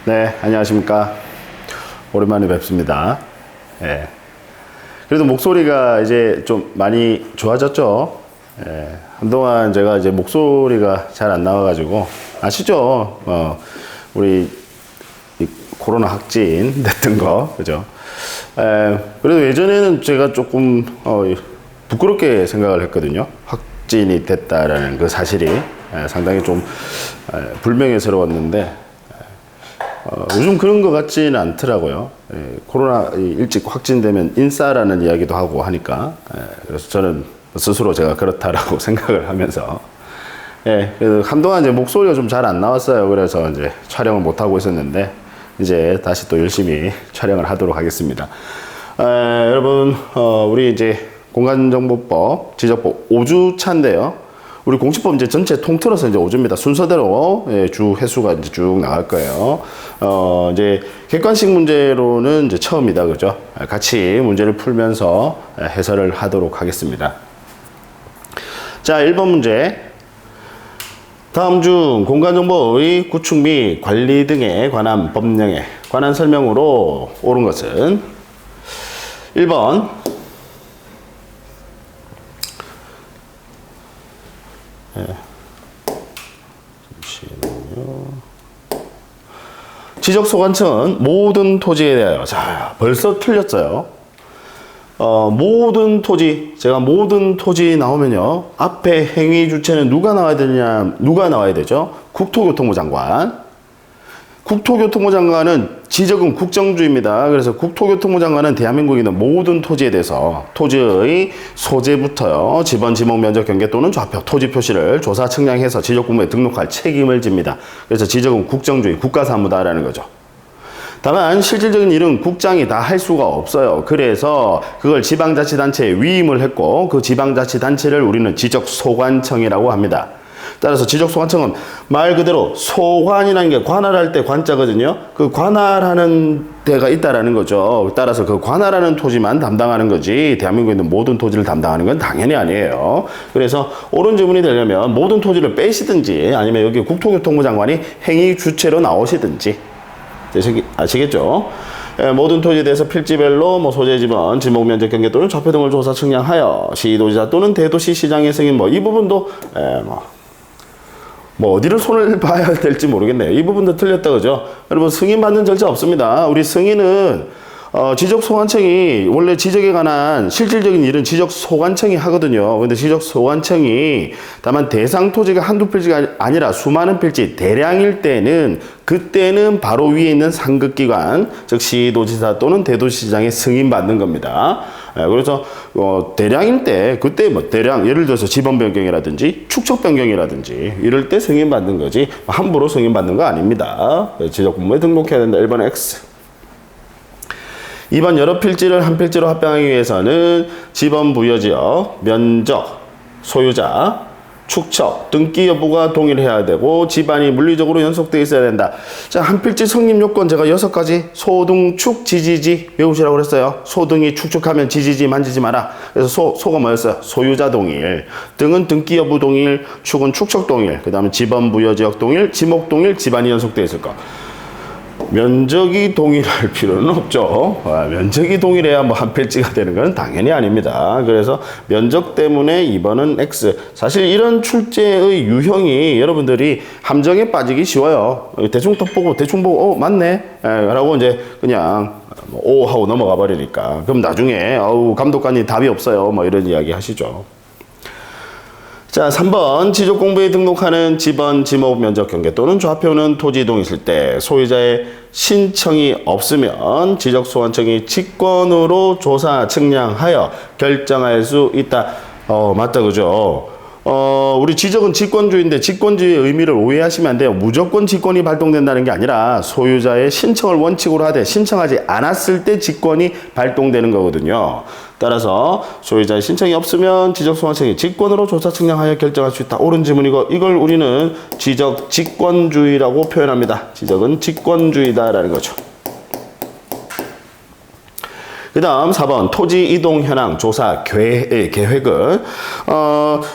네, 안녕하십니까. 오랜만에 뵙습니다. 예. 그래도 목소리가 이제 좀 많이 좋아졌죠. 예. 한동안 제가 이제 목소리가 잘 안 나와가지고, 아시죠? 우리 이 코로나 확진 됐던 거, 그죠? 예. 그래도 예전에는 제가 조금, 부끄럽게 생각을 했거든요. 확진이 됐다라는 그 사실이 상당히 좀 불명예스러웠는데, 요즘 그런 것 같지는 않더라고요. 코로나 일찍 확진되면 인싸라는 이야기도 하고 하니까. 그래서 저는 스스로 제가 그렇다라고 생각을 하면서. 그래서 한동안 이제 목소리가 좀 잘 안 나왔어요. 그래서 이제 촬영을 못 하고 있었는데, 이제 다시 또 열심히 촬영을 하도록 하겠습니다. 여러분, 우리 이제 공간정보법 지적법 5주차인데요. 우리 공시법 이제 전체 통틀어서 이제 5주입니다. 순서대로 주 횟수가 이제 쭉 나갈 거예요. 이제 객관식 문제로는 이제 처음이다, 그죠? 같이 문제를 풀면서 해설을 하도록 하겠습니다. 자, 1번 문제. 다음 중 공간정보의 구축 및 관리 등에 관한 법령에 관한 설명으로 옳은 것은 1번 잠시만요. 지적소관청은 모든 토지에 대하여, 자, 벌써 틀렸어요. 모든 토지, 제가 모든 토지 나오면요, 앞에 행위 주체는 누가 나와야 되냐, 누가 나와야 되죠? 국토교통부 장관. 국토교통부 장관은 지적은 국정주의입니다. 그래서 국토교통부 장관은 대한민국에 있는 모든 토지에 대해서 토지의 소재부터요, 지번, 지목, 면적, 경계 또는 좌표, 토지 표시를 조사, 측량해서 지적공무에 등록할 책임을 집니다. 그래서 지적은 국정주의, 국가사무다라는 거죠. 다만 실질적인 일은 국장이 다 할 수가 없어요. 그래서 그걸 지방자치단체에 위임을 했고, 그 지방자치단체를 우리는 지적소관청이라고 합니다. 따라서 지적소관청은 말 그대로 소관이라는 게 관할할 때 관자거든요. 그 관할하는 데가 있다라는 거죠. 따라서 그 관할하는 토지만 담당하는 거지, 대한민국에 있는 모든 토지를 담당하는 건 당연히 아니에요. 그래서 옳은 질문이 되려면 모든 토지를 빼시든지, 아니면 여기 국토교통부 장관이 행위 주체로 나오시든지, 아시겠죠? 모든 토지에 대해서 필지별로 소재 지번, 지목 면적 경계 또는 좌표 등을 조사 측량하여 시도지사 또는 대도시 시장의 승인, 이 부분도 어디를 손을 봐야 될지 모르겠네요. 이 부분도 틀렸다, 그죠? 여러분, 승인 받는 절차 없습니다. 우리 승인은 지적소관청이 원래 지적에 관한 실질적인 일은 지적소관청이 하거든요. 근데 지적소관청이 다만 대상 토지가 한두 필지가 아니라 수많은 필지, 대량일 때는, 그때는 바로 위에 있는 상급기관, 즉 시도지사 또는 대도시장의 승인받는 겁니다. 그래서 대량일 때, 그때 대량, 예를 들어서 지번 변경이라든지 축척 변경이라든지 이럴 때 승인받는 거지, 함부로 승인받는 거 아닙니다. 지적공무에 등록해야 된다. 1번 X. 2번 여러 필지를 한 필지로 합병하기 위해서는 지번 부여지역, 면적, 소유자, 축척, 등기 여부가 동일해야 되고 지반이 물리적으로 연속되어 있어야 된다. 자, 한 필지 성립 요건 제가 6가지, 소등, 축, 지지지 외우시라고 그랬어요. 소등이 축축하면 지지지 만지지 마라. 그래서 소가 뭐였어요? 소유자 동일. 등은 등기 여부 동일, 축은 축척 동일, 그 다음에 지번 부여지역 동일, 지목 동일, 지반이 연속되어 있을 거. 면적이 동일할 필요는 없죠. 면적이 동일해야 한 필지가 되는 건 당연히 아닙니다. 그래서 면적 때문에 2번은 X. 사실 이런 출제의 유형이 여러분들이 함정에 빠지기 쉬워요. 대충 딱 보고, 대충 보고, 맞네. 라고 이제 그냥 오 하고 넘어가 버리니까. 그럼 나중에, 감독관이 답이 없어요. 이런 이야기 하시죠. 자, 3번 지적공부에 등록하는 지번, 지목, 면적, 경계 또는 좌표는 토지 이동이 있을 때 소유자의 신청이 없으면 지적소관청이 직권으로 조사, 측량하여 결정할 수 있다. 맞다, 그죠? 우리 지적은 직권주의인데 직권주의의 의미를 오해하시면 안 돼요. 무조건 직권이 발동된다는 게 아니라 소유자의 신청을 원칙으로 하되 신청하지 않았을 때 직권이 발동되는 거거든요. 따라서 소유자의 신청이 없으면 지적소관청이 직권으로 조사 측량하여 결정할 수 있다. 옳은 질문이고, 이걸 우리는 지적 직권주의라고 표현합니다. 지적은 직권주의다라는 거죠. 그 다음 4번 토지 이동 현황 조사 계획은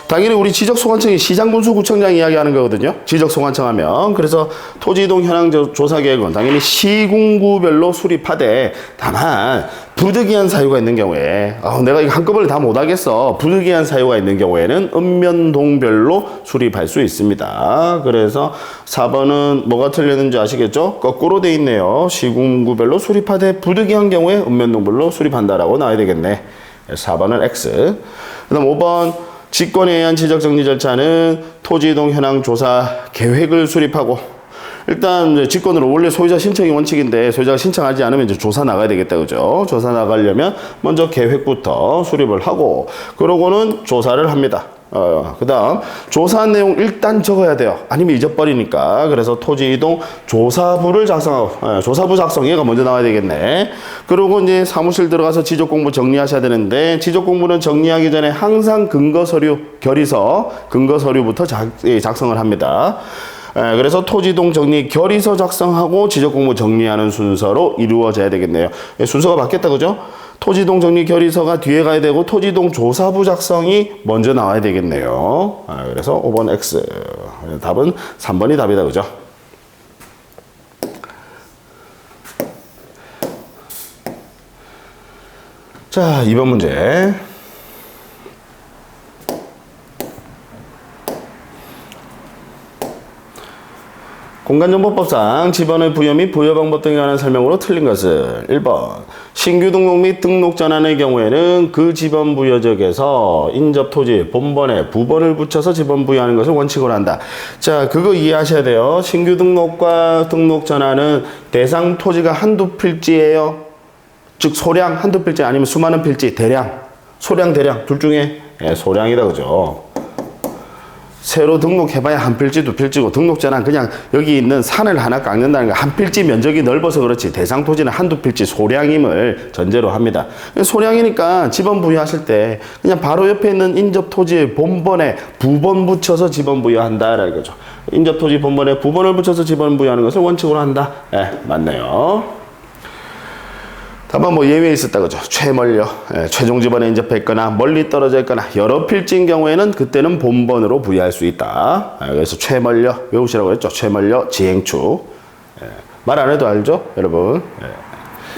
당연히 우리 지적소관청이 시장군수구청장 이야기하는 거거든요. 지적소관청 하면. 그래서 토지 이동 현황 조사 계획은 당연히 시군구별로 수립하되 다만 부득이한 사유가 있는 경우에 내가 이거 한꺼번에 다 못하겠어. 부득이한 사유가 있는 경우에는 읍면동별로 수립할 수 있습니다. 그래서 4번은 뭐가 틀렸는지 아시겠죠? 거꾸로 돼 있네요. 시군구별로 수립하되 부득이한 경우에 읍면동별로 수립한다라고 나와야 되겠네. 4번은 X. 그 다음 5번 직권에 의한 지적정리 절차는 토지이동 현황 조사 계획을 수립하고 일단 이제 직권으로 원래 소유자 신청이 원칙인데 소유자가 신청하지 않으면 이제 조사 나가야 되겠다, 그죠? 조사 나가려면 먼저 계획부터 수립을 하고 그러고는 조사를 합니다. 그다음 조사 내용 일단 적어야 돼요. 아니면 잊어버리니까. 그래서 토지 이동 조사부를 작성하고 조사부 작성 얘가 먼저 나와야 되겠네. 그리고 이제 사무실 들어가서 지적 공부 정리하셔야 되는데 지적 공부는 정리하기 전에 항상 근거 서류 결의서 근거 서류부터 작성을 합니다. 그래서 토지동 정리 결의서 작성하고 지적공부 정리하는 순서로 이루어져야 되겠네요. 순서가 바뀌었다, 그죠? 토지동 정리 결의서가 뒤에 가야 되고 토지동 조사부 작성이 먼저 나와야 되겠네요. 그래서 5번 X. 답은 3번이 답이다, 그죠? 자, 2번 문제. 공간정보법상 지번의 부여 및 부여 방법 등에 관한 설명으로 틀린 것은 1번 신규 등록 및 등록 전환의 경우에는 그 지번 부여적에서 인접 토지 본번에 부번을 붙여서 지번 부여하는 것을 원칙으로 한다. 자, 그거 이해하셔야 돼요. 신규 등록과 등록 전환은 대상 토지가 한두 필지예요. 즉 소량 한두 필지 아니면 수많은 필지 대량 소량 대량 둘 중에 소량이다, 그죠? 새로 등록해봐야 한 필지, 두 필지고 등록자는 그냥 여기 있는 산을 하나 깎는다는 거 한 필지 면적이 넓어서 그렇지 대상 토지는 한두 필지 소량임을 전제로 합니다. 소량이니까 지번 부여하실 때 그냥 바로 옆에 있는 인접 토지의 본번에 부번 붙여서 지번 부여한다라는 거죠. 인접 토지 본번에 부번을 붙여서 지번 부여하는 것을 원칙으로 한다. 맞네요. 다만 뭐 예외 있었다, 그죠? 최멀려, 최종 지번에 인접했거나 멀리 떨어져 있거나 여러 필지인 경우에는 그때는 본번으로 부여할 수 있다. 그래서 최멀려 외우시라고 했죠. 최멀려 지행추. 말 안 해도 알죠, 여러분?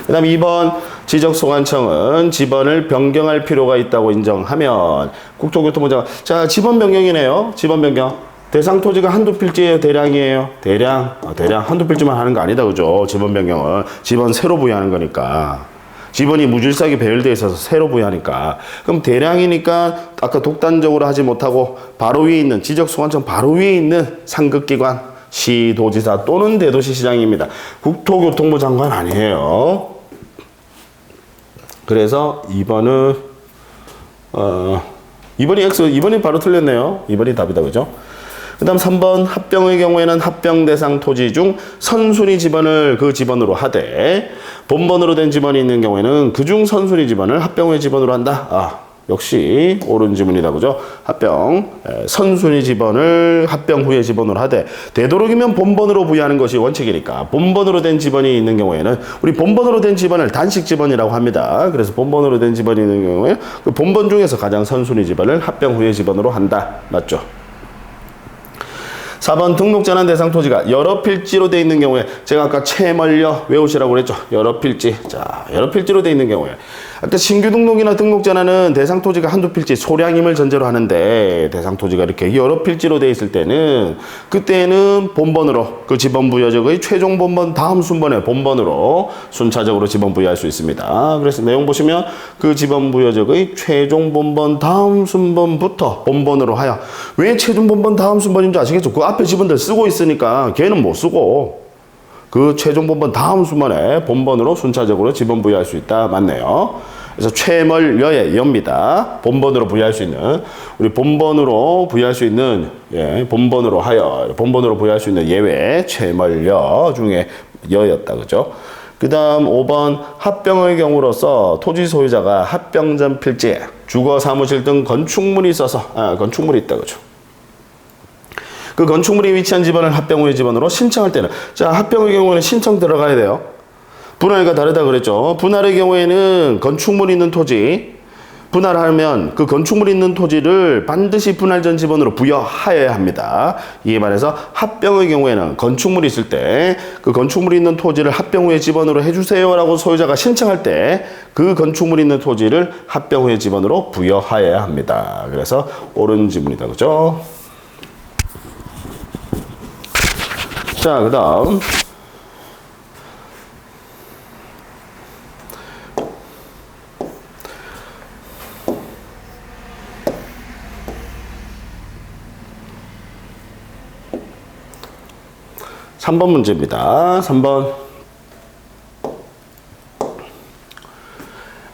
그 다음 2번 지적소관청은 지번을 변경할 필요가 있다고 인정하면 국토교통부장관 자, 지번 변경이네요. 지번 변경. 대상 토지가 한두 필지예요, 대량이에요? 대량 한두 필지만 하는 거 아니다, 그죠? 지번 변경은 지번 새로 부여하는 거니까 지번이 무질서하게 배열되어 있어서 새로 부여하니까 그럼 대량이니까 아까 독단적으로 하지 못하고 바로 위에 있는 지적소관청 바로 위에 있는 상급기관 시도지사 또는 대도시시장입니다. 국토교통부 장관 아니에요. 그래서 2번은 2번이 X, 2번이 바로 틀렸네요. 2번이 답이다, 그죠? 그 다음 3번 합병의 경우에는 합병 대상 토지 중 선순위 지번을 그 지번으로 하되 본번으로 된 지번이 있는 경우에는 그중 선순위 지번을 합병 후의 지번으로 한다. 역시 옳은 지문이다, 그죠? 합병 선순위 지번을 합병 후의 지번으로 하되 되도록이면 본번으로 부여하는 것이 원칙이니까 본번으로 된 지번이 있는 경우에는 우리 본번으로 된 지번을 단식 지번이라고 합니다. 그래서 본번으로 된 지번이 있는 경우에 그 본번 중에서 가장 선순위 지번을 합병 후의 지번으로 한다. 맞죠? 4번 등록 전환 대상 토지가 여러 필지로 되어 있는 경우에 제가 아까 최멀려 외우시라고 그랬죠. 여러 필지. 자, 여러 필지로 되어 있는 경우에 아까 신규 등록이나 등록 전환은 대상 토지가 한두 필지 소량임을 전제로 하는데 대상 토지가 이렇게 여러 필지로 되어 있을 때는 그때는 본번으로 그 지번 부여적의 최종 본번 다음 순번의 본번으로 순차적으로 지번 부여할 수 있습니다. 그래서 내용 보시면 그 지번 부여적의 최종 본번 다음 순번부터 본번으로 하여 왜 최종 본번 다음 순번인 줄 아시겠죠? 그 앞에 지번들 쓰고 있으니까 걔는 못 쓰고 그 최종 본번 다음 순번에 본번으로 순차적으로 지번 부여할 수 있다. 맞네요. 그래서 최멀여의 여입니다. 본번으로 부여할 수 있는 우리 본번으로 부여할 수 있는 본번으로 하여 본번으로 부여할 수 있는 예외 최멀여 중에 여였다, 그죠? 그 다음 5번 합병의 경우로서 토지 소유자가 합병 전 필지에 주거 사무실 등 건축물이 있어서 건축물이 있다, 그죠? 그 건축물이 위치한 지번을 합병 후의 지번으로 신청할 때는 자, 합병의 경우에는 신청 들어가야 돼요. 분할과 다르다 그랬죠. 분할의 경우에는 건축물 있는 토지, 분할하면 그 건축물 있는 토지를 반드시 분할 전 지번으로 부여하여야 합니다. 이에 반해서 합병의 경우에는 건축물이 있을 때 그 건축물이 있는 토지를 합병 후의 지번으로 해주세요라고 소유자가 신청할 때 그 건축물이 있는 토지를 합병 후의 지번으로 부여하여야 합니다. 그래서 옳은 지문이다. 그죠? 자, 그 다음 3번 문제입니다. 3번.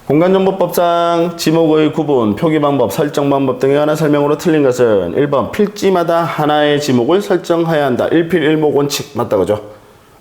공간정보법상 지목의 구분, 표기 방법, 설정 방법 등에 관한 설명으로 틀린 것은 1번 필지마다 하나의 지목을 설정해야 한다. 1필 1목 원칙 맞다 그죠?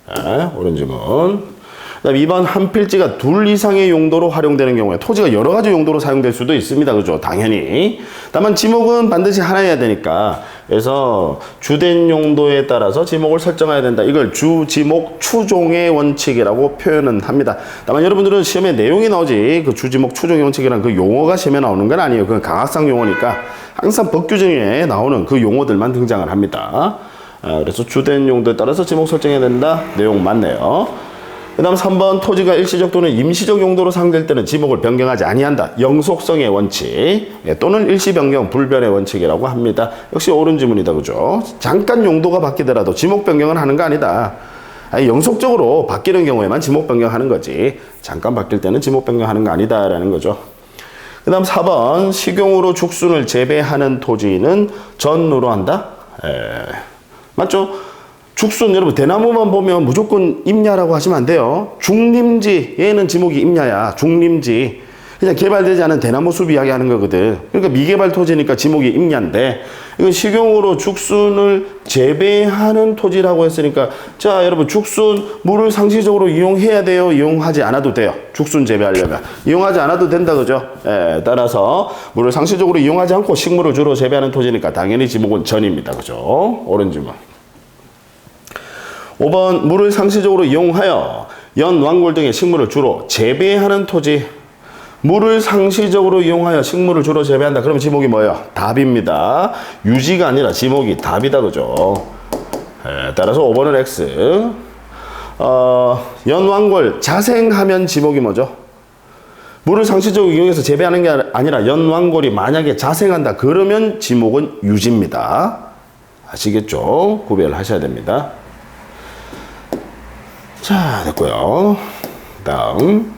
네, 옳은 지문. 그다음 2번 한 필지가 둘 이상의 용도로 활용되는 경우에 토지가 여러 가지 용도로 사용될 수도 있습니다. 그죠? 당연히. 다만 지목은 반드시 하나여야 되니까 그래서 주된 용도에 따라서 지목을 설정해야 된다. 이걸 주지목 추종의 원칙이라고 표현은 합니다. 다만 여러분들은 시험에 내용이 나오지 그 주지목 추종의 원칙이란 그 용어가 시험에 나오는 건 아니에요. 그건 강학상 용어니까 항상 법 규정에 나오는 그 용어들만 등장을 합니다. 그래서 주된 용도에 따라서 지목 설정해야 된다. 내용 맞네요. 그 다음 3번 토지가 일시적 또는 임시적 용도로 사용될 때는 지목을 변경하지 아니한다. 영속성의 원칙 또는 일시 변경 불변의 원칙이라고 합니다. 역시 옳은 지문이다. 그죠? 잠깐 용도가 바뀌더라도 지목 변경은 하는 거 아니다. 영속적으로 바뀌는 경우에만 지목 변경하는 거지 잠깐 바뀔 때는 지목 변경하는 거 아니다라는 거죠. 그 다음 4번 식용으로 죽순을 재배하는 토지는 전으로 한다. 맞죠? 죽순 여러분 대나무만 보면 무조건 임야라고 하시면 안 돼요. 중림지 얘는 지목이 임야야. 중림지 그냥 개발되지 않은 대나무 숲 이야기하는 거거든. 그러니까 미개발 토지니까 지목이 임야인데 이건 식용으로 죽순을 재배하는 토지라고 했으니까 자 여러분 죽순 물을 상시적으로 이용해야 돼요? 이용하지 않아도 돼요? 죽순 재배하려면 이용하지 않아도 된다 그죠? 따라서 물을 상시적으로 이용하지 않고 식물을 주로 재배하는 토지니까 당연히 지목은 전입니다. 그죠? 옳은 질문. 5번 물을 상시적으로 이용하여 연, 완골 등의 식물을 주로 재배하는 토지. 물을 상시적으로 이용하여 식물을 주로 재배한다. 그러면 지목이 뭐예요? 답입니다. 유지가 아니라 지목이 답이다. 그죠? 따라서 5번은 X. 연, 완골 자생하면 지목이 뭐죠? 물을 상시적으로 이용해서 재배하는 게 아니라 연, 완골이 만약에 자생한다. 그러면 지목은 유지입니다. 아시겠죠? 구별하셔야 됩니다. 자, 됐고요. 다음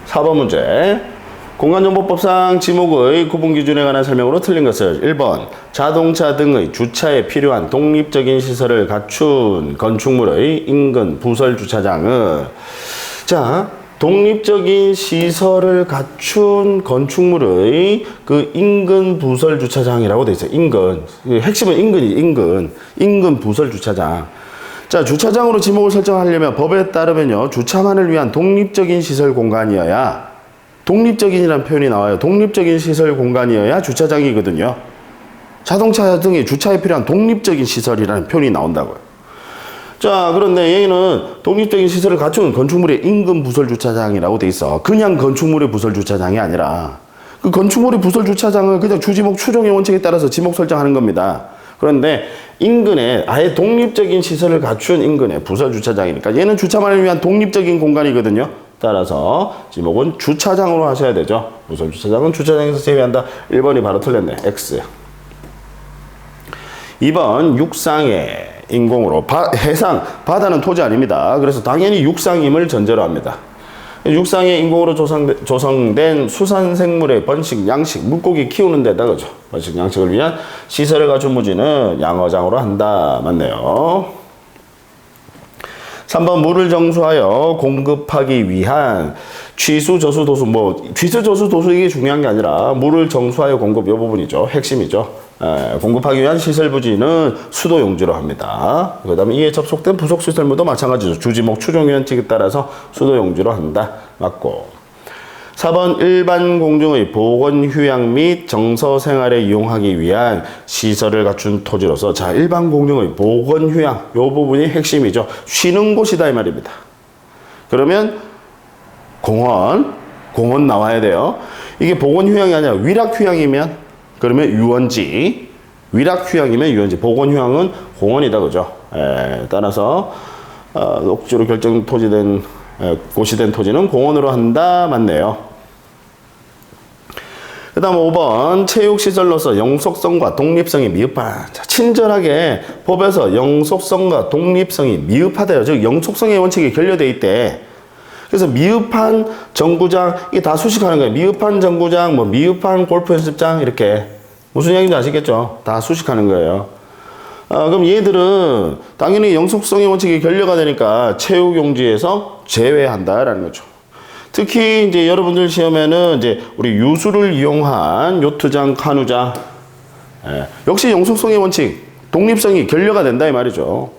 4번 문제. 공간정보법상 지목의 구분 기준에 관한 설명으로 틀린 것은 1번 자동차 등의 주차에 필요한 독립적인 시설을 갖춘 건축물의 인근 부설 주차장은 자 독립적인 시설을 갖춘 건축물의 그 인근 부설 주차장이라고 되어 있어요. 인근. 핵심은 인근 부설 주차장. 자, 주차장으로 지목을 설정하려면 법에 따르면요. 주차만을 위한 독립적인 시설 공간이어야 독립적인이라는 표현이 나와요. 독립적인 시설 공간이어야 주차장이거든요. 자동차 등의 주차에 필요한 독립적인 시설이라는 표현이 나온다고요. 자, 그런데 얘는 독립적인 시설을 갖춘 건축물의 인근 부설 주차장이라고 돼 있어. 그냥 건축물의 부설 주차장이 아니라 그 건축물의 부설 주차장을 그냥 주지목 추종의 원칙에 따라서 지목 설정하는 겁니다. 그런데 인근에 아예 독립적인 시설을 갖춘 인근의 부설 주차장이니까 얘는 주차만을 위한 독립적인 공간이거든요. 따라서 지목은 주차장으로 하셔야 되죠. 부설 주차장은 주차장에서 제외한다. 1번이 바로 틀렸네. X. 2번 육상에 인공으로 해상, 바다는 토지 아닙니다. 그래서 당연히 육상임을 전제로 합니다. 육상에 인공으로 조성된 수산생물의 번식, 양식, 물고기 키우는 데다 그죠. 번식, 양식을 위한 시설을 갖춘 무지는 양어장으로 한다. 맞네요. 3번 물을 정수하여 공급하기 위한 취수, 저수, 도수. 취수, 저수, 도수 이게 중요한 게 아니라 물을 정수하여 공급 이 부분이죠. 핵심이죠. 공급하기 위한 시설 부지는 수도 용지로 합니다. 그 다음에 이에 접속된 부속 시설물도 마찬가지죠. 주지목 추종 원칙에 따라서 수도 용지로 한다. 맞고. 4번 일반 공중의 보건 휴양 및 정서 생활에 이용하기 위한 시설을 갖춘 토지로서 자 일반 공중의 보건 휴양 요 부분이 핵심이죠. 쉬는 곳이다 이 말입니다. 그러면 공원 나와야 돼요. 이게 보건 휴양이 아니라 위락 휴양이면 그러면 유원지 위락 휴양이면 유원지 보건 휴양은 공원이다 그죠. 따라서 녹지로 결정 토지된 곳이 된 토지는 공원으로 한다 맞네요. 그 다음 5번 체육시설로서 영속성과 독립성이 미흡한 자, 친절하게 법에서 영속성과 독립성이 미흡하대요. 즉 영속성의 원칙이 결여돼 있대. 그래서 미흡한 정구장 이게 다 수식하는 거예요. 미흡한 정구장 뭐 미흡한 골프 연습장 이렇게 무슨 이야기인지 아시겠죠? 다 수식하는 거예요. 그럼 얘들은 당연히 영속성의 원칙이 결여가 되니까 체육용지에서 제외한다라는 거죠. 특히 이제 여러분들 시험에는 이제 우리 유수를 이용한 요트장, 카누장, 역시 영속성의 원칙, 독립성이 결여가 된다 이 말이죠.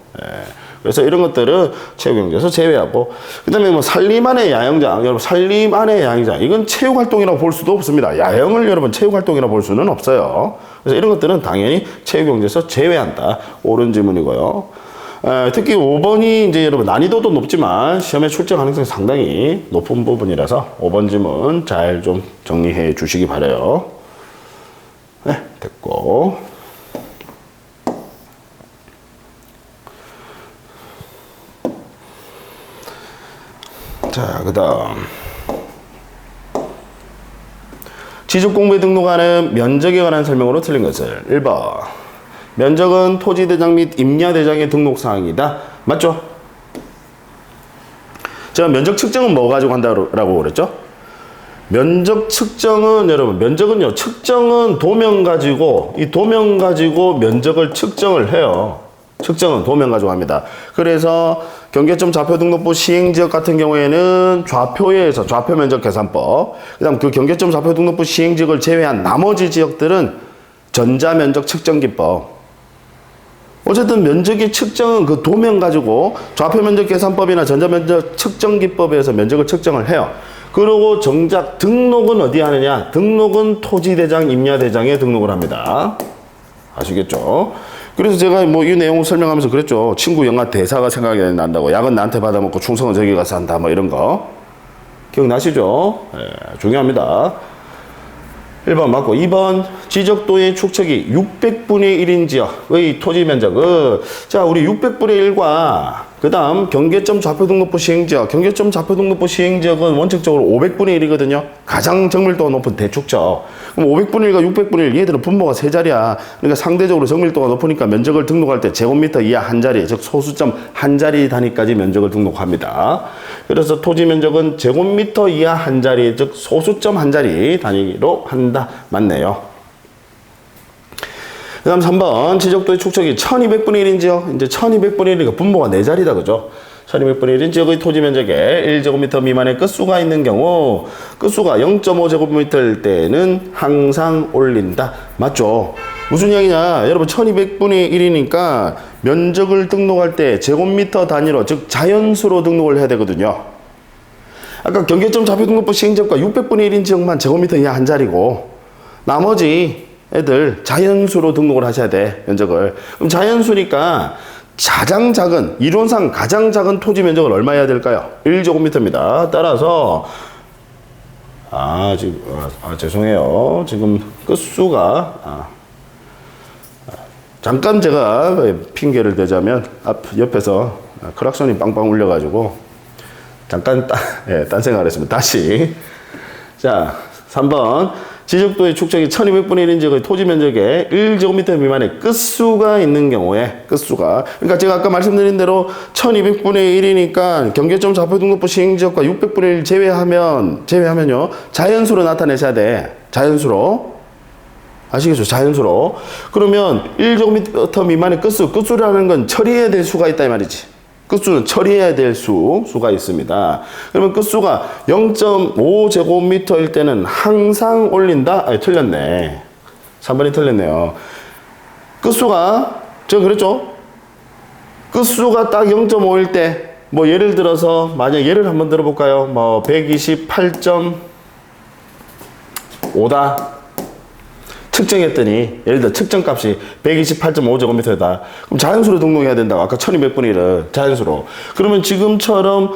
그래서 이런 것들은 체육용지에서 제외하고, 그다음에 뭐 산림 안의 야영장, 여러분 산림 안의 야영장 이건 체육활동이라고 볼 수도 없습니다. 야영을 여러분 체육활동이라고 볼 수는 없어요. 그래서 이런 것들은 당연히 체육용지에서 제외한다. 옳은 질문이고요. 특히 5번이 이제 여러분 난이도도 높지만 시험에 출제 가능성이 상당히 높은 부분이라서 5번 질문 잘 좀 정리해 주시기 바라요. 네, 됐고. 자, 그 다음. 지적공부에 등록하는 면적에 관한 설명으로 틀린 것을 1번. 면적은 토지대장 및 임야대장의 등록사항이다. 맞죠? 제가 면적 측정은 뭐 가지고 한다고 그랬죠? 면적 측정은 여러분 면적은요 측정은 도면 가지고 이 도면 가지고 면적을 측정을 해요. 측정은 도면 가지고 합니다. 그래서 경계점 좌표등록부 시행지역 같은 경우에는 좌표에서 좌표면적계산법 그 다음 그 경계점 좌표등록부 시행지역을 제외한 나머지 지역들은 전자면적 측정기법. 어쨌든 면적의 측정은 그 도면 가지고 좌표면적계산법이나 전자면적 측정기법에서 면적을 측정을 해요. 그리고 정작 등록은 어디에 하느냐? 등록은 토지대장, 임야대장에 등록을 합니다. 아시겠죠? 그래서 제가 뭐 이 내용을 설명하면서 그랬죠. 친구 영화 대사가 생각이 난다고. 약은 나한테 받아먹고 충성은 저기 가서 한다. 뭐 이런 거. 기억나시죠? 중요합니다. 1번 맞고 2번 지적도의 축척이 600분의 1인 지역의 토지 면적은 자 우리 600분의 1과 그 다음 경계점 좌표등록부 시행지역 경계점 좌표등록부 시행지역은 원칙적으로 500분의 1이거든요. 가장 정밀도가 높은 대축적. 그럼 500분의 1과 600분의 1 얘들은 분모가 세 자리야. 그러니까 상대적으로 정밀도가 높으니까 면적을 등록할 때 제곱미터 이하 한 자리 즉 소수점 한 자리 단위까지 면적을 등록합니다. 그래서 토지 면적은 제곱미터 이하 한 자리 즉 소수점 한 자리 단위로 한다. 맞네요. 그 다음 3번 지적도의 축척이 1200분의 1인 지역 이제 1200분의 1이니까 분모가 4자리다 그죠? 1200분의 1인 지역의 토지 면적에 1제곱미터 미만의 끝수가 있는 경우 끝수가 0.5제곱미터일 때는 항상 올린다. 맞죠? 무슨 이야기냐 여러분 1200분의 1이니까 면적을 등록할 때 제곱미터 단위로 즉 자연수로 등록을 해야 되거든요. 아까 경계점 좌표등록부 시행지역과 600분의 1인 지역만 제곱미터 이하 한 자리고 나머지 애들 자연수로 등록을 하셔야 돼 면적을. 그럼 자연수니까 가장 작은 이론상 가장 작은 토지 면적을 얼마 해야 될까요? 1제곱미터입니다. 따라서 죄송해요. 지금 끝수가 잠깐 제가 핑계를 대자면 옆에서 크락션이 빵빵 울려가지고 잠깐 딴 생각을 했습니다. 다시 자 3번 지적도의 축척이 1200분의 1인 지역의 토지 면적에 1제곱미터 미만의 끝수가 있는 경우에 끝수가 그러니까 제가 아까 말씀드린 대로 1200분의 1이니까 경계점 좌표등록부 시행지역과 600분의 1 제외하면요 자연수로 나타내셔야 돼. 자연수로 아시겠죠? 자연수로. 그러면 1제곱미터 미만의 끝수라는 건 처리해야 될 수가 있다 이 말이지. 끝수는 처리해야 될 수가 있습니다. 그러면 끝수가 0.5제곱미터일 때는 항상 올린다? 틀렸네. 3번이 틀렸네요. 끝수가, 제가 그랬죠? 끝수가 딱 0.5일 때, 뭐 예를 들어서, 만약 예를 한번 들어볼까요? 뭐 128점, 5다. 측정했더니 예를 들어 측정값이 128.5제곱미터다. 그럼 자연수로 등록해야 된다고. 아까 1200분의 1을 자연수로. 그러면 지금처럼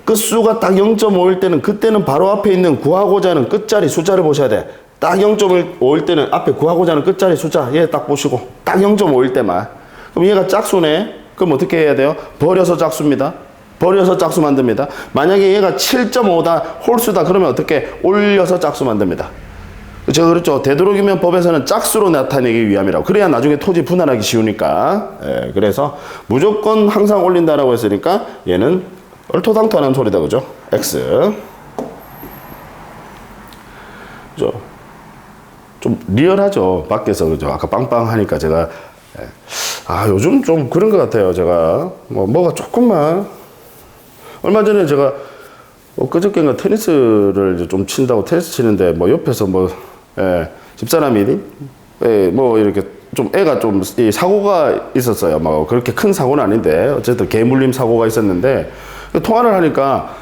끝수가 딱 0.5일 때는 그때는 바로 앞에 있는 구하고자 하는 끝자리 숫자를 보셔야 돼. 딱 0.5일 때는 앞에 구하고자 하는 끝자리 숫자 얘 딱 보시고 딱 0.5일 때만. 그럼 얘가 짝수네. 그럼 어떻게 해야 돼요? 버려서 짝수입니다. 버려서 짝수 만듭니다. 만약에 얘가 7.5다 홀수다 그러면 어떻게? 올려서 짝수 만듭니다. 제가 그랬죠. 되도록이면 법에서는 짝수로 나타내기 위함이라고. 그래야 나중에 토지 분할하기 쉬우니까. 예, 그래서 무조건 항상 올린다라고 했으니까 얘는 얼토당토하는 소리다. 그죠? X. 그죠? 좀 리얼하죠. 밖에서. 그죠? 아까 빵빵하니까 제가. 예. 요즘 좀 그런 것 같아요. 제가. 뭐가 조금만. 얼마 전에 제가 그저께인가 테니스를 이제 좀 친다고 테니스 치는데 옆에서 집사람이 이렇게 좀 애가 좀 사고가 있었어요. 그렇게 큰 사고는 아닌데 어쨌든 개물림 사고가 있었는데 통화를 하니까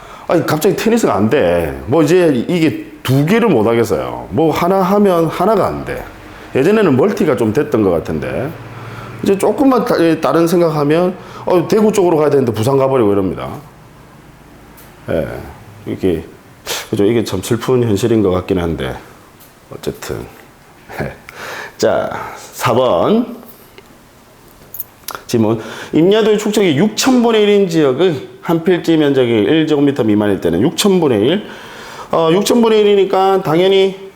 갑자기 테니스가 안 돼. 이제 이게 두 개를 못 하겠어요. 하나 하면 하나가 안 돼. 예전에는 멀티가 좀 됐던 것 같은데 이제 조금만 다른 생각하면 대구 쪽으로 가야 되는데 부산 가버리고 이럽니다. 예, 이게 참 슬픈 현실인 것 같긴 한데, 어쨌든. 자, 4번. 질문. 임야도의 축척이 6,000분의 1인 지역의 한 필지 면적이 1제곱미터 미만일 때는 6,000분의 1. 6,000분의 1이니까 당연히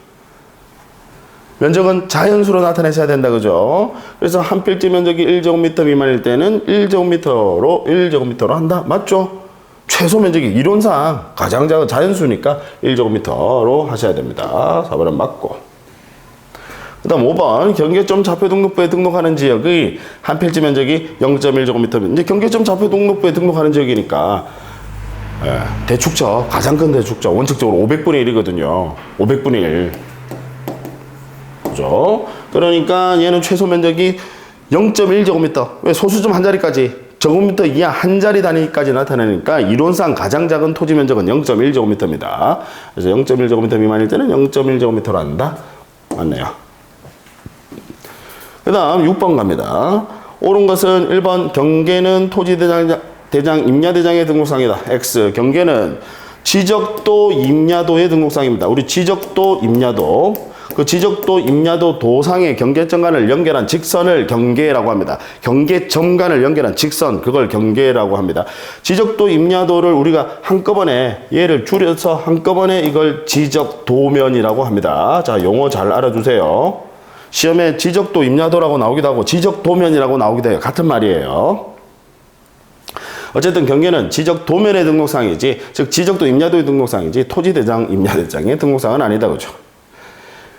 면적은 자연수로 나타내셔야 된다. 그죠? 그래서 한 필지 면적이 1제곱미터 미만일 때는 1제곱미터로 한다. 맞죠? 최소 면적이 이론상 가장 작은 자연수니까 1제곱미터로 하셔야 됩니다. 4번은 맞고. 그 다음 5번. 경계점 좌표 등록부에 등록하는 지역의 한 필지 면적이 0.1제곱미터. 이제 경계점 좌표 등록부에 등록하는 지역이니까 대축적, 가장 큰 대축적. 원칙적으로 500분의 1이거든요. 500분의 1. 그죠? 그러니까 얘는 최소 면적이 0.1제곱미터. 왜 소수점 한 자리까지. 제곱미터 이하 한 자리 단위까지 나타나니까 이론상 가장 작은 토지 면적은 0.1제곱미터입니다. 그래서 0.1제곱미터 미만일 때는 0.1제곱미터로 한다. 맞네요. 그 다음 6번 갑니다. 옳은 것은 1번 경계는 토지대장 임야대장의 등록상이다. X. 경계는 지적도 임야도의 등록상입니다. 우리 지적도 임야도. 그 지적도 임야도 도상의 경계점 간을 연결한 직선을 경계라고 합니다. 경계점 간을 연결한 직선, 그걸 경계라고 합니다. 지적도 임야도를 우리가 한꺼번에 얘를 줄여서 한꺼번에 이걸 지적도면이라고 합니다. 자, 용어 잘 알아두세요. 시험에 지적도 임야도라고 나오기도 하고 지적도면이라고 나오기도 해요. 같은 말이에요. 어쨌든 경계는 지적도면의 등록상이지, 즉 지적도 임야도의 등록상이지 토지대장 임야대장의 등록상은 아니다. 그죠?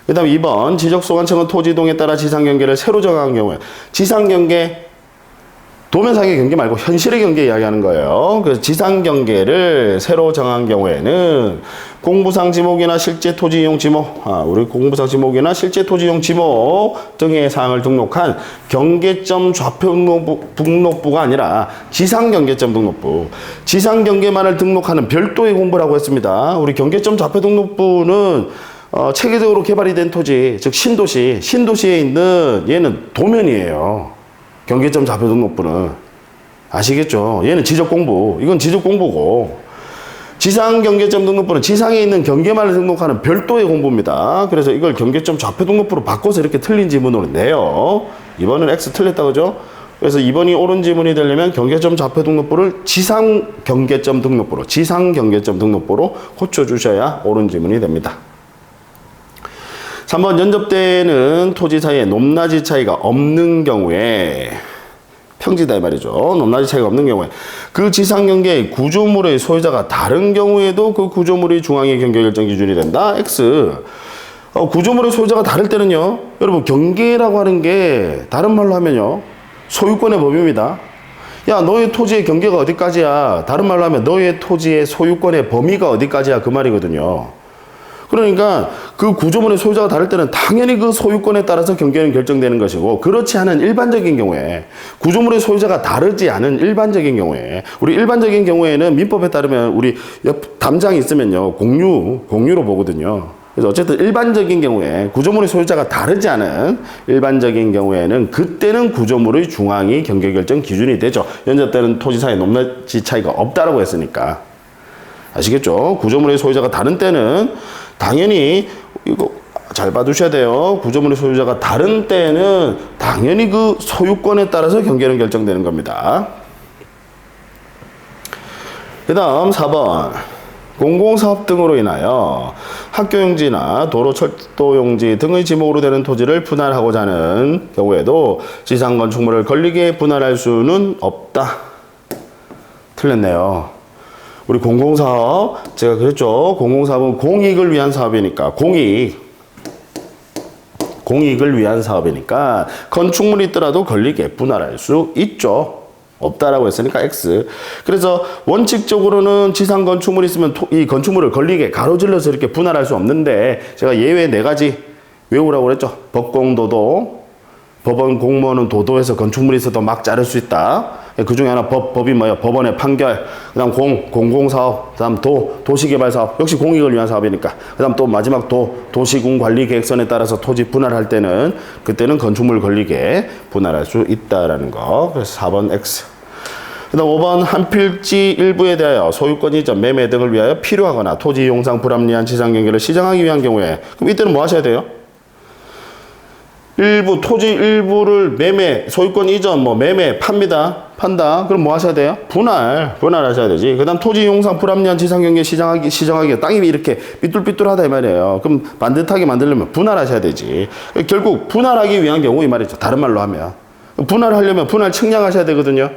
그 다음 2번. 지적소관청은 토지동에 따라 지상경계를 새로 정한 경우에, 지상경계, 도면상의 경계 말고 현실의 경계 이야기하는 거예요. 그래서 지상경계를 새로 정한 경우에는 공부상 지목이나 실제 토지 이용 지목, 우리 공부상 지목이나 실제 토지 이용 지목 등의 사항을 등록한 경계점 좌표 등록부가 아니라 지상경계점 등록부, 지상경계만을 등록하는 별도의 공부라고 했습니다. 우리 경계점 좌표 등록부는 체계적으로 개발이 된 토지, 즉 신도시에 있는 얘는 도면이에요. 경계점 좌표 등록부는. 아시겠죠? 얘는 지적공부, 이건 지적공부고, 지상경계점 등록부는 지상에 있는 경계만을 등록하는 별도의 공부입니다. 그래서 이걸 경계점 좌표 등록부로 바꿔서 이렇게 틀린 지문으로 내요. 2번은 X 틀렸다. 그죠? 그래서 2번이 옳은 지문이 되려면 경계점 좌표 등록부를 지상경계점 등록부로 고쳐주셔야 옳은 지문이 됩니다. 3번. 연접대는 토지 사이에 높낮이 차이가 없는 경우에, 평지다 이 말이죠. 높낮이 차이가 없는 경우에 그 지상경계의 구조물의 소유자가 다른 경우에도 그 구조물의 중앙의 경계 결정 기준이 된다. X. 구조물의 소유자가 다를 때는요, 여러분 경계라고 하는 게 다른 말로 하면요, 소유권의 범위입니다. 야, 너의 토지의 경계가 어디까지야? 다른 말로 하면 너의 토지의 소유권의 범위가 어디까지야? 그 말이거든요. 그러니까 그 구조물의 소유자가 다를 때는 당연히 그 소유권에 따라서 경계는 결정되는 것이고, 그렇지 않은 일반적인 경우에, 구조물의 소유자가 다르지 않은 일반적인 경우에, 우리 일반적인 경우에는 민법에 따르면 우리 옆 담장이 있으면요 공유로 보거든요. 그래서 어쨌든 일반적인 경우에 구조물의 소유자가 다르지 않은 일반적인 경우에는 그때는 구조물의 중앙이 경계결정 기준이 되죠. 연자 때는 토지 사이 높낮이 차이가 없다라고 했으니까. 아시겠죠? 구조물의 소유자가 다른 때는 당연히 이거 잘 봐두셔야 돼요. 구조물의 소유자가 다른 때는 당연히 그 소유권에 따라서 경계는 결정되는 겁니다. 그 다음 4번. 공공사업 등으로 인하여 학교용지나 도로 철도용지 등의 지목으로 되는 토지를 분할하고자 하는 경우에도 지상건축물을 권리게 분할할 수는 없다. 틀렸네요. 우리 공공사업, 제가 그랬죠. 공공사업은 공익을 위한 사업이니까, 공익을 위한 사업이니까 건축물이 있더라도 권리게 분할할 수 있죠. 없다라고 했으니까 X. 그래서 원칙적으로는 지상 건축물이 있으면 이 건축물을 권리게 가로질러서 이렇게 분할할 수 없는데 제가 예외 4가지 외우라고 그랬죠. 법공도도, 법원 공무원은 도도해서 건축물이 있어도 막 자를 수 있다. 그 중에 하나 법이 뭐예요? 법원의 판결. 그 다음 공공사업. 그 다음 도시개발사업. 역시 공익을 위한 사업이니까. 그 다음 또 마지막 도시군관리계획선에 따라서 토지 분할할 때는 그때는 건축물 권리게 분할할 수 있다라는 거. 그래서 4번 X. 그 다음 5번 한 필지 일부에 대하여 소유권 이전, 매매 등을 위하여 필요하거나 토지 이용상 불합리한 지상경계를 시정하기 위한 경우에 그럼 이때는 뭐 하셔야 돼요? 일부, 토지 일부를 매매, 소유권 이전, 매매, 판다. 그럼 뭐 하셔야 돼요? 분할하셔야 되지. 그 다음 토지 이용상 불합리한 지상경계 시정하기, 땅이 이렇게 삐뚤삐뚤하다 이 말이에요. 그럼 반듯하게 만들려면 분할하셔야 되지. 결국 분할하기 위한 경우 이 말이죠. 다른 말로 하면. 분할하려면 분할 측량하셔야 되거든요.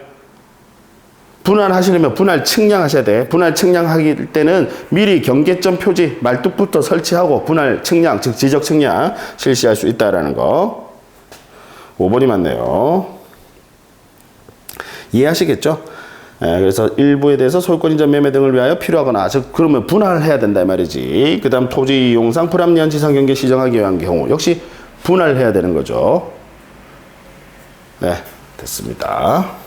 분할하시려면 분할 측량하셔야 돼. 분할 측량하기 때는 미리 경계점 표지 말뚝부터 설치하고 분할 측량, 즉 지적 측량 실시할 수 있다라는 거. 5번이 맞네요. 이해하시겠죠? 그래서 일부에 대해서 소유권 이전 매매 등을 위하여 필요하거나 즉 그러면 분할해야 된다 이 말이지. 그 다음 토지 이용상 불합리한 지상 경계 시정하기 위한 경우 역시 분할해야 되는 거죠. 네, 됐습니다.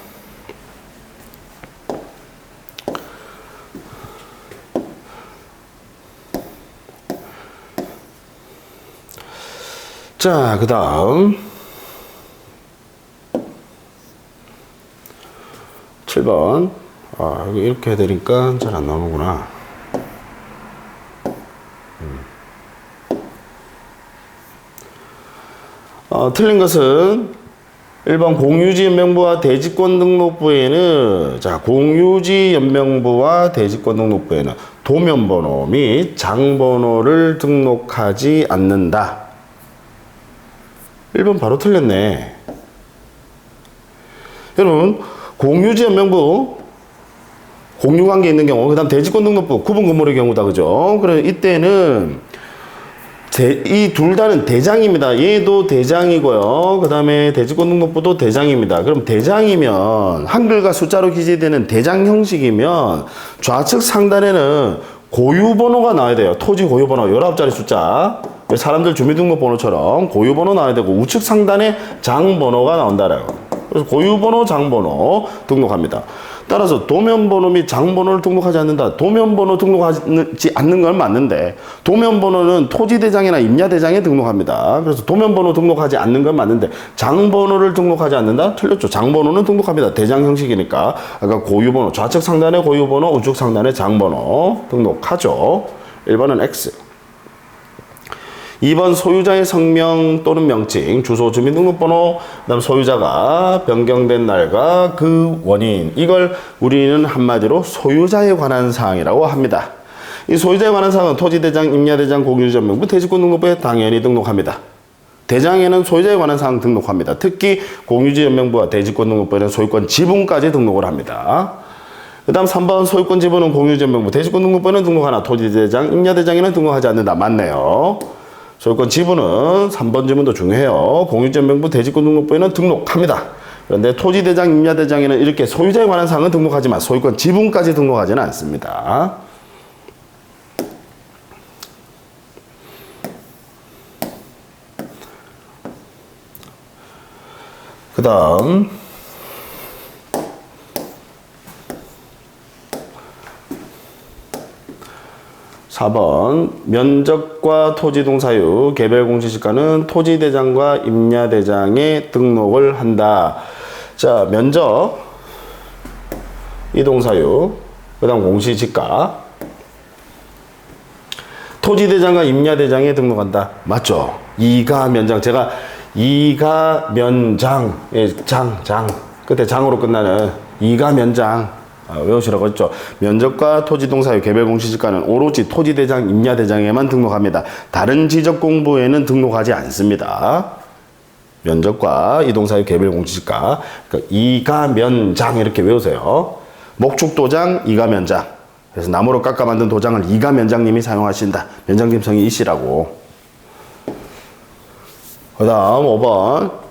자, 그 다음 7번. 여기 이렇게 해야 되니까 잘 안 나오는구나. 틀린 것은 1번 공유지연명부와 대지권등록부에는 공유지연명부와 대지권등록부에는 도면번호 및 장번호를 등록하지 않는다. 1번 바로 틀렸네. 여러분 공유지연명부 공유관계 있는 경우, 그 다음 대지권등록부 구분건물의 경우다, 그죠? 그래 이때는 이 둘 다는 대장입니다. 얘도 대장이고요. 그 다음에 대지권등록부도 대장입니다. 그럼 대장이면 한글과 숫자로 기재되는 대장 형식이면 좌측 상단에는 고유번호가 나와야 돼요. 토지 고유번호 19자리 숫자. 사람들 주민등록번호처럼 고유번호 나와야 되고 우측 상단에 장번호가 나온다라고. 그래서 고유번호, 장번호 등록합니다. 따라서 도면번호 및 장번호를 등록하지 않는다. 도면번호 등록하지 않는 건 맞는데 도면번호는 토지대장이나 임야대장에 등록합니다. 그래서 도면번호 등록하지 않는 건 맞는데 장번호를 등록하지 않는다? 틀렸죠. 장번호는 등록합니다. 대장 형식이니까. 아까 고유번호, 좌측 상단에 고유번호, 우측 상단에 장번호 등록하죠. 1번은 X. 2번 소유자의 성명 또는 명칭, 주소, 주민등록번호, 그다음 소유자가 변경된 날과 그 원인, 이걸 우리는 한마디로 소유자에 관한 사항이라고 합니다. 이 소유자에 관한 사항은 토지대장, 임야대장, 공유지연명부, 대지권등록부에 당연히 등록합니다. 대장에는 소유자에 관한 사항 등록합니다. 특히 공유지연명부와 대지권등록부에는 소유권 지분까지 등록을 합니다. 그 다음 3번 소유권 지분은 공유지연명부, 대지권등록부에는 등록하나 토지대장, 임야대장에는 등록하지 않는다. 맞네요. 소유권 지분은 3번 지분도 중요해요. 공유지연명부, 대지권등록부에는 등록합니다. 그런데 토지대장, 임야대장에는 이렇게 소유자에 관한 사항은 등록하지만 소유권 지분까지 등록하지는 않습니다. 그 다음 4번 면적과 토지동 사유 개별 공시지가는 토지대장과 임야대장에 등록을 한다. 자, 면적, 이동 사유, 그 다음 공시지가, 토지대장과 임야대장에 등록한다. 맞죠? 이가면장. 제가 이가면장, 장 끝에 장으로 끝나는 이가면장 외우시라고 했죠. 면적과 토지동 사유 개별 공시지가는 오로지 토지대장, 임야대장에만 등록합니다. 다른 지적공부에는 등록하지 않습니다. 면적과 이동사유 개별 공시지가, 그러니까 이가면장 이렇게 외우세요. 목축도장, 이가면장. 그래서 나무로 깎아 만든 도장을 이가면장님이 사용하신다. 면장님 성이 이씨라고. 그 다음 5번.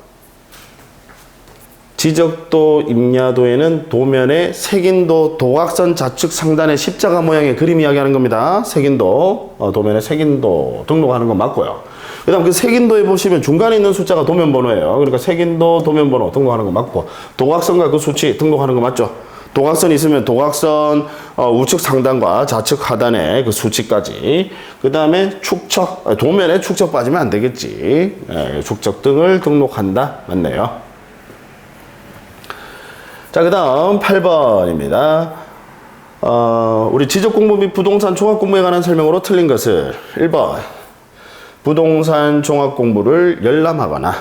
지적도, 임야도에는 도면에 색인도, 도각선 좌측 상단의 십자가 모양의 그림 이야기하는 겁니다. 색인도, 도면에 색인도 등록하는 건 맞고요. 그 다음 그 색인도에 보시면 중간에 있는 숫자가 도면 번호예요. 그러니까 색인도, 도면 번호 등록하는 거 맞고, 도각선과 그 수치 등록하는 거 맞죠? 도각선 있으면 도각선 우측 상단과 좌측 하단의 그 수치까지, 그 다음에 축척, 도면에 축척 빠지면 안 되겠지. 축척 등을 등록한다. 맞네요. 자, 그 다음 8번입니다. 우리 지적공부 및 부동산 종합공부에 관한 설명으로 틀린 것을 1번 부동산 종합공부를 열람하거나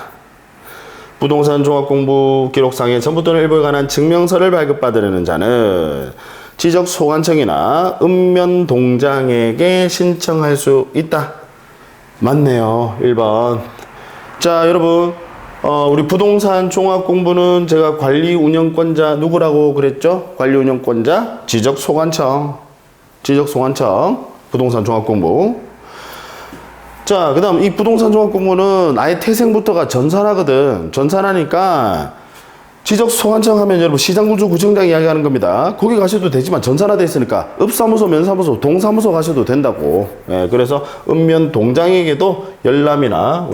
부동산 종합공부 기록상의 전부 또는 일부에 관한 증명서를 발급받으려는 자는 지적소관청이나 읍면동장에게 신청할 수 있다. 맞네요. 1번. 자, 여러분, 우리 부동산 종합공부는 제가 관리운영권자 누구라고 그랬죠? 관리운영권자 지적소관청. 지적소관청 부동산 종합공부. 자, 그 다음 이 부동산 종합공부는 아예 태생부터가 전산하거든. 전산하니까 지적소관청 하면 여러분 시장구조 구청장 이야기하는 겁니다. 거기 가셔도 되지만 전산화돼 있으니까 읍사무소, 면사무소, 동사무소 가셔도 된다고. 그래서 읍면동장에게도 열람이나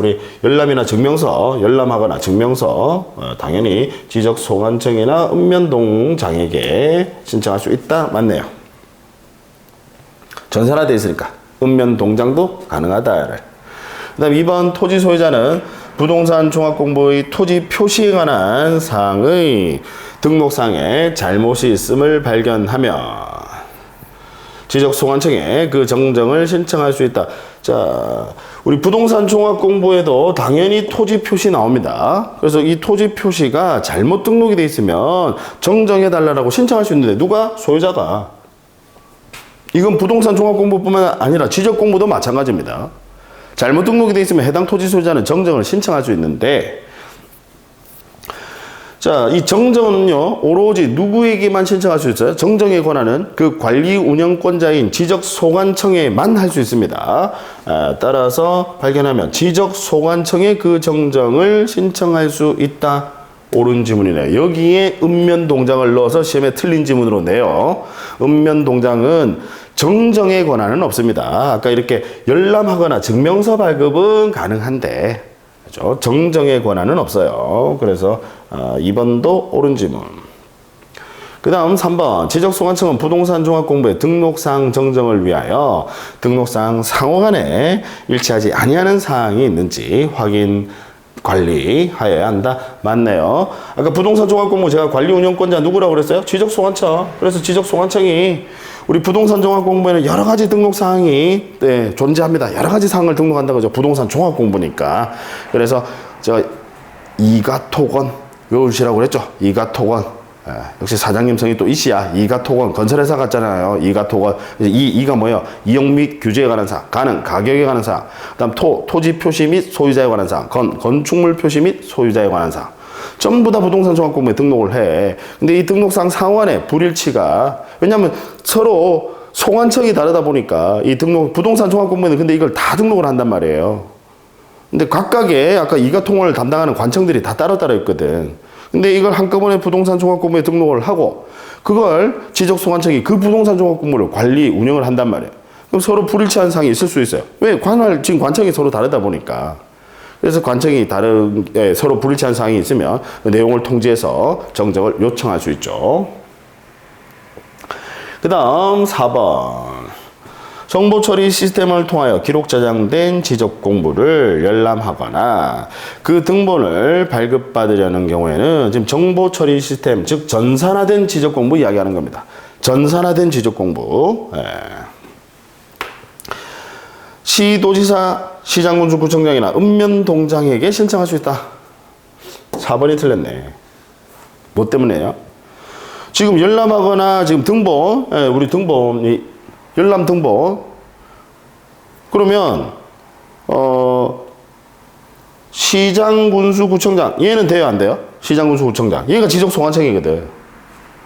증명서, 열람하거나 증명서 당연히 지적소관청이나 읍면동장에게 신청할 수 있다. 맞네요. 전산화돼 있으니까 읍면동장도 가능하다. 그 다음 2번 토지 소유자는 부동산 종합공부의 토지 표시에 관한 사항의 등록상에 잘못이 있음을 발견하면 지적소관청에 그 정정을 신청할 수 있다. 자, 우리 부동산 종합공부에도 당연히 토지 표시 나옵니다. 그래서 이 토지 표시가 잘못 등록이 돼 있으면 정정해달라고 신청할 수 있는데 누가? 소유자가. 이건 부동산 종합공부뿐만 아니라 지적공부도 마찬가지입니다. 잘못 등록이 되어 있으면 해당 토지 소유자는 정정을 신청할 수 있는데, 자, 이 정정은요, 오로지 누구에게만 신청할 수 있어요? 정정의 권한은 그 관리 운영권자인 지적소관청에만 할 수 있습니다. 따라서 발견하면 지적소관청에 그 정정을 신청할 수 있다. 옳은 지문이네요. 여기에 읍면동장을 넣어서 시험에 틀린 지문으로 내요. 읍면동장은 정정의 권한은 없습니다. 아까 이렇게 열람하거나 증명서 발급은 가능한데, 그렇죠? 정정의 권한은 없어요. 그래서 2번도 옳은 지문. 그 다음 3번 지적소관청은 부동산 종합공부의 등록사항 정정을 위하여 등록사항 상호간에 일치하지 아니하는 사항이 있는지 확인 관리하여야 한다. 맞네요. 아까 부동산 종합공부 제가 관리운영권자 누구라고 그랬어요? 지적소관청. 그래서 지적소관청이 우리 부동산 종합공부에는 여러 가지 등록사항이 존재합니다. 여러 가지 사항을 등록한다고 하죠. 부동산 종합공부니까. 그래서 제가 이가토건 외우시라고 그랬죠. 이가토건. 역시 사장님 성이 또 이씨야. 이가토건 건설회사 같잖아요. 이가토건. 이가 뭐예요? 이용 및 규제에 관한 사항. 가는 가격에 관한 사항. 그다음 토지 표시 및 소유자에 관한 사항. 건축물 표시 및 소유자에 관한 사항. 전부 다 부동산 종합공부에 등록을 해. 근데 이 등록상 상호간에 불일치가, 왜냐하면 서로 소관청이 다르다 보니까 이 등록 부동산 종합공부에는 근데 이걸 다 등록을 한단 말이에요. 근데 각각의 아까 이가통을 담당하는 관청들이 다 따로 있거든. 근데 이걸 한꺼번에 부동산 종합공부에 등록을 하고 그걸 지적소관청이 그 부동산 종합공부를 관리 운영을 한단 말이에요. 그럼 서로 불일치한 사항이 있을 수 있어요. 왜? 지금 관청이 서로 다르다 보니까. 그래서 관청이 서로 불일치한 사항이 있으면 그 내용을 통지해서 정정을 요청할 수 있죠. 그 다음 4번. 정보 처리 시스템을 통하여 기록 저장된 지적 공부를 열람하거나 그 등본을 발급받으려는 경우에는 지금 정보 처리 시스템, 즉 전산화된 지적 공부 이야기하는 겁니다. 전산화된 지적 공부. 예. 시도지사, 시장군수구청장이나 읍면동장에게 신청할 수 있다. 4번이 틀렸네. 뭐 때문에요? 지금 열람하거나 지금 등본, 예, 우리 등본이 열람 등본. 그러면 시장군수구청장 얘는 돼요, 안 돼요? 시장군수구청장 얘가 지적소관청이거든.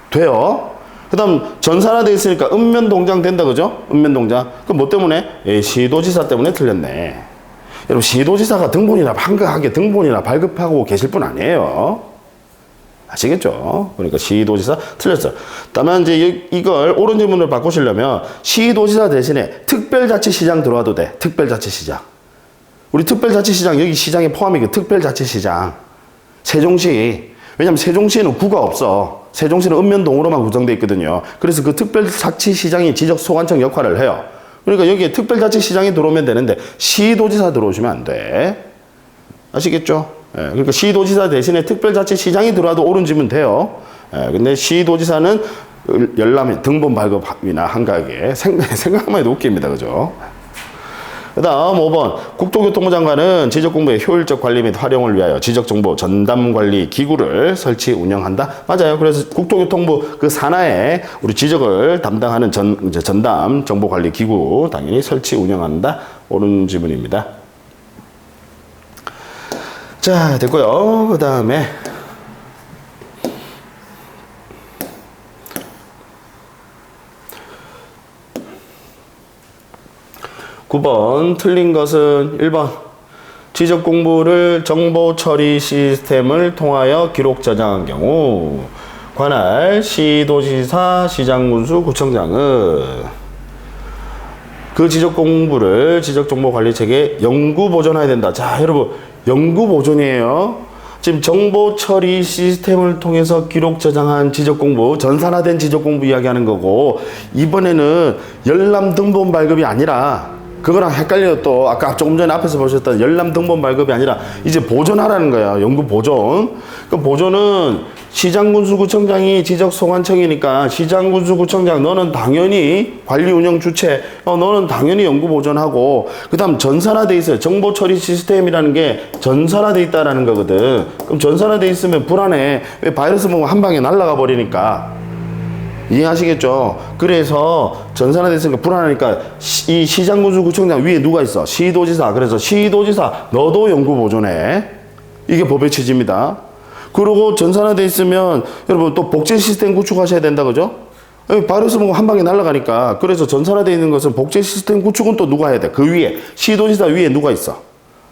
돼요. 그 다음 전산화되어 있으니까 읍면동장 된다, 그죠? 읍면동장. 그럼 뭐 때문에? 예, 시도지사 때문에 틀렸네. 여러분, 시도지사가 등본이나 한가하게 등본이나 발급하고 계실 분 아니에요. 아시겠죠? 그러니까 시도지사 틀렸어요. 다만 이제 이걸 옳은 질문을 바꾸시려면 시도지사 대신에 특별자치시장 들어와도 돼. 특별자치시장. 우리 특별자치시장 여기 시장에 포함이고 특별자치시장. 세종시. 왜냐면 세종시에는 구가 없어. 세종시는 읍면동으로만 구성되어 있거든요. 그래서 그 특별자치시장이 지적소관청 역할을 해요. 그러니까 여기에 특별자치시장이 들어오면 되는데 시도지사 들어오시면 안 돼. 아시겠죠? 예, 그러니까 시도지사 대신에 특별자치시장이 들어와도 옳은 질문 돼요. 예, 근데 시도지사는 열람, 등본 발급이나 한가하게 생각만 해도 웃깁니다. 그죠? 그 다음 5번. 국토교통부 장관은 지적공부의 효율적 관리 및 활용을 위하여 지적정보 전담관리 기구를 설치 운영한다. 맞아요. 그래서 국토교통부 그 산하에 우리 지적을 담당하는 전담 정보관리 기구 당연히 설치 운영한다. 옳은 질문입니다. 자, 됐고요. 그 다음에 9번 틀린 것은 1번 지적 공부를 정보 처리 시스템을 통하여 기록 저장한 경우 관할 시도지사, 시장군수, 구청장은 그 지적 공부를 지적 정보 관리 체계에 영구 보존해야 된다. 자, 여러분, 영구 보존이에요. 지금 정보 처리 시스템을 통해서 기록 저장한 지적 공부, 전산화된 지적 공부 이야기하는 거고, 이번에는 열람 등본 발급이 아니라 그거랑 헷갈려요. 또 아까 조금 전에 앞에서 보셨던 열람 등본 발급이 아니라 이제 보존하라는 거야. 영구 보존. 그 보존은 시장군수구청장이 지적소관청이니까 시장군수구청장 너는 당연히 관리 운영 주체, 너는 당연히 영구 보존하고, 그 다음 전산화돼 있어요. 정보 처리 시스템이라는 게 전산화돼 있다라는 거거든. 그럼 전산화돼 있으면 불안해. 왜? 바이러스 보면 한 방에 날아가 버리니까. 이해하시겠죠? 그래서 전산화돼 있으니까 불안하니까 이 시장군수구청장 위에 누가 있어? 시도지사. 그래서 시도지사 너도 영구 보존해. 이게 법의 취지입니다. 그리고 전산화돼 있으면 여러분 또 복제 시스템 구축하셔야 된다, 그죠? 바이러스 보고 한 방에 날아가니까. 그래서 전산화돼 있는 것은 복제 시스템 구축은 또 누가 해야 돼? 그 위에 시도지사 위에 누가 있어?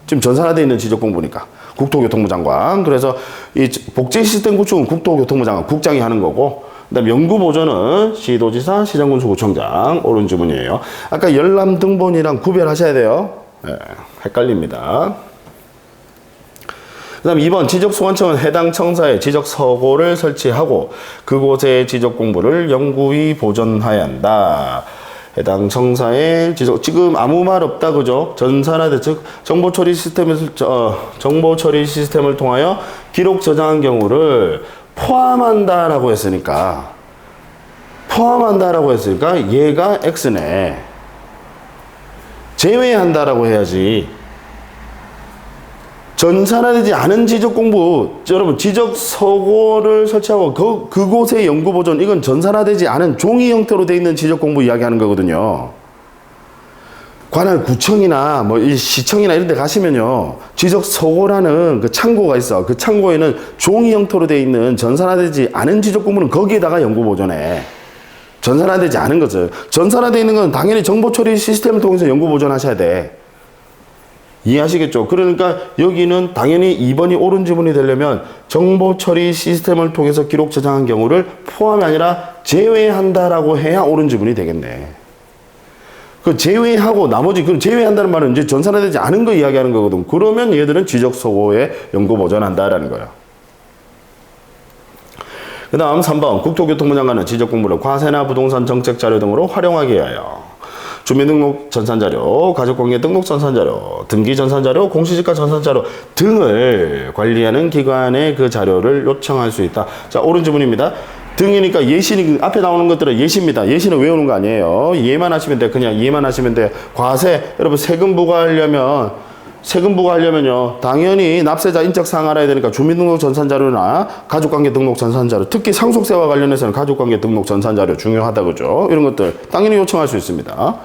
지금 전산화돼 있는 지적공부니까 국토교통부 장관. 그래서 이 복제 시스템 구축은 국토교통부 장관, 국장이 하는 거고, 그다음 영구 보존은 시도지사, 시장군수구청장. 옳은 질문이에요. 아까 열람 등본이랑 구별하셔야 돼요. 네, 헷갈립니다. 그 다음 2번 지적소관청은 해당 청사에 지적서고를 설치하고 그곳의 지적공부를 영구히 보존해야 한다. 해당 청사에 지금 아무 말 없다, 그죠? 전산화된, 즉 정보처리 시스템을 통하여 기록 저장한 경우를 포함한다라고 했으니까 얘가 X네. 제외한다라고 해야지. 전산화되지 않은 지적공부, 여러분 지적서고를 설치하고 그곳의 연구보존, 이건 전산화되지 않은 종이 형태로 되어 있는 지적공부 이야기하는 거거든요. 관할 구청이나 뭐 이 시청이나 이런 데 가시면요, 지적서고라는 그 창고가 있어. 그 창고에는 종이 형태로 되어 있는 전산화되지 않은 지적공부는 거기에다가 연구보존해. 전산화되지 않은 것을. 전산화되어 있는 건 당연히 정보처리 시스템을 통해서 연구보존하셔야 돼. 이해하시겠죠? 그러니까 여기는 당연히 2번이 옳은 지문이 되려면 정보처리 시스템을 통해서 기록 저장한 경우를 포함이 아니라 제외한다라고 해야 옳은 지문이 되겠네. 그 제외하고 나머지, 그 제외한다는 말은 이제 전산화되지 않은 거 이야기하는 거거든. 그러면 얘들은 지적서고에 연구 보존한다라는 거예요. 그 다음 3번 국토교통부 장관은 지적공부를 과세나 부동산 정책 자료 등으로 활용하게 하여 주민등록 전산자료, 가족관계 등록 전산자료, 등기 전산자료, 공시지가 전산자료 등을 관리하는 기관에 그 자료를 요청할 수 있다. 자, 옳은 지문입니다. 등이니까 예시니 앞에 나오는 것들은 예시입니다. 예시는 외우는 거 아니에요. 이해만 하시면 돼. 그냥 이해만 하시면 돼. 과세 여러분 세금 부과하려면요 당연히 납세자 인적사항 알아야 되니까 주민등록 전산자료나 가족관계 등록 전산자료, 특히 상속세와 관련해서는 가족관계 등록 전산자료 중요하다 그죠? 이런 것들 당연히 요청할 수 있습니다.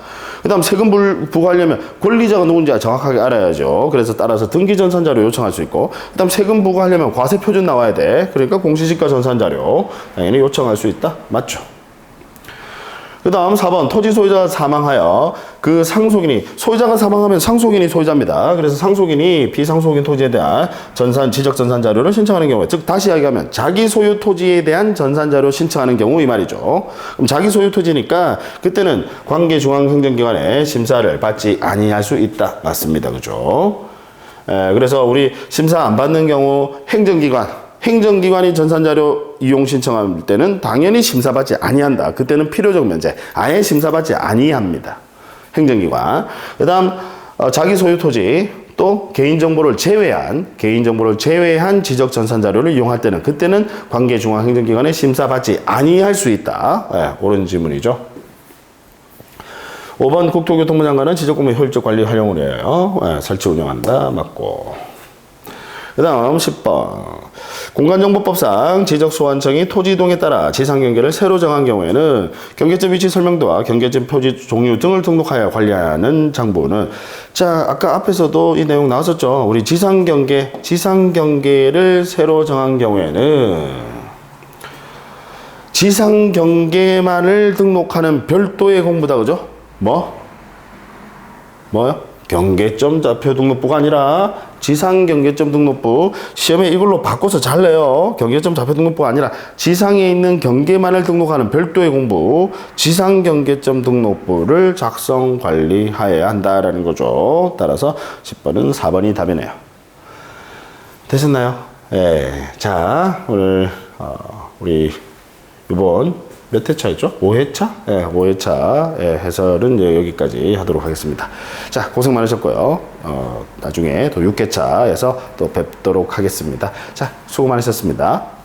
그 다음 세금 부과하려면 권리자가 누군지 정확하게 알아야죠. 그래서 따라서 등기 전산자료 요청할 수 있고, 그 다음 세금 부과하려면 과세 표준 나와야 돼. 그러니까 공시지가 전산자료 당연히 요청할 수 있다. 맞죠? 그 다음 4번 토지 소유자가 사망하여 그 소유자가 사망하면 상속인이 소유자입니다. 그래서 상속인이 비상속인 토지에 대한 지적 전산 자료를 신청하는 경우, 즉 다시 이야기하면 자기 소유 토지에 대한 전산 자료 신청하는 경우 이 말이죠. 그럼 자기 소유 토지니까 그때는 관계 중앙행정기관의 심사를 받지 아니할 수 있다. 맞습니다. 그죠? 그래서 우리 심사 안 받는 경우 행정기관이 전산자료 이용 신청할 때는 당연히 심사받지 아니한다. 그때는 필요적 면제. 아예 심사받지 아니합니다. 행정기관. 그 다음, 자기 소유 토지, 또 개인정보를 제외한 지적 전산자료를 이용할 때는 그때는 관계중앙행정기관에 심사받지 아니할 수 있다. 옳은 질문이죠. 5번 국토교통부 장관은 지적공무의 효율적 관리 활용을 해요. 설치 운영한다. 맞고. 그 다음 10번 공간정보법상 지적소환청이 토지 이동에 따라 지상경계를 새로 정한 경우에는 경계점 위치 설명도와 경계점 표지 종류 등을 등록하여 관리하는 장부는, 자 아까 앞에서도 이 내용 나왔었죠. 우리 지상경계를 새로 정한 경우에는 지상경계만을 등록하는 별도의 공부다. 그죠? 뭐요? 경계점 좌표 등록부가 아니라 지상경계점 등록부. 시험에 이걸로 바꿔서 잘 내요. 경계점 좌표 등록부가 아니라 지상에 있는 경계만을 등록하는 별도의 공부, 지상경계점 등록부를 작성 관리하여야 한다라는 거죠. 따라서 10번은 4번이 답이네요. 되셨나요? 자, 오늘 우리 이번 몇 회차였죠? 5회차? 5회차 해설은 여기까지 하도록 하겠습니다. 자, 고생 많으셨고요. 나중에 또 6회차에서 또 뵙도록 하겠습니다. 자, 수고 많으셨습니다.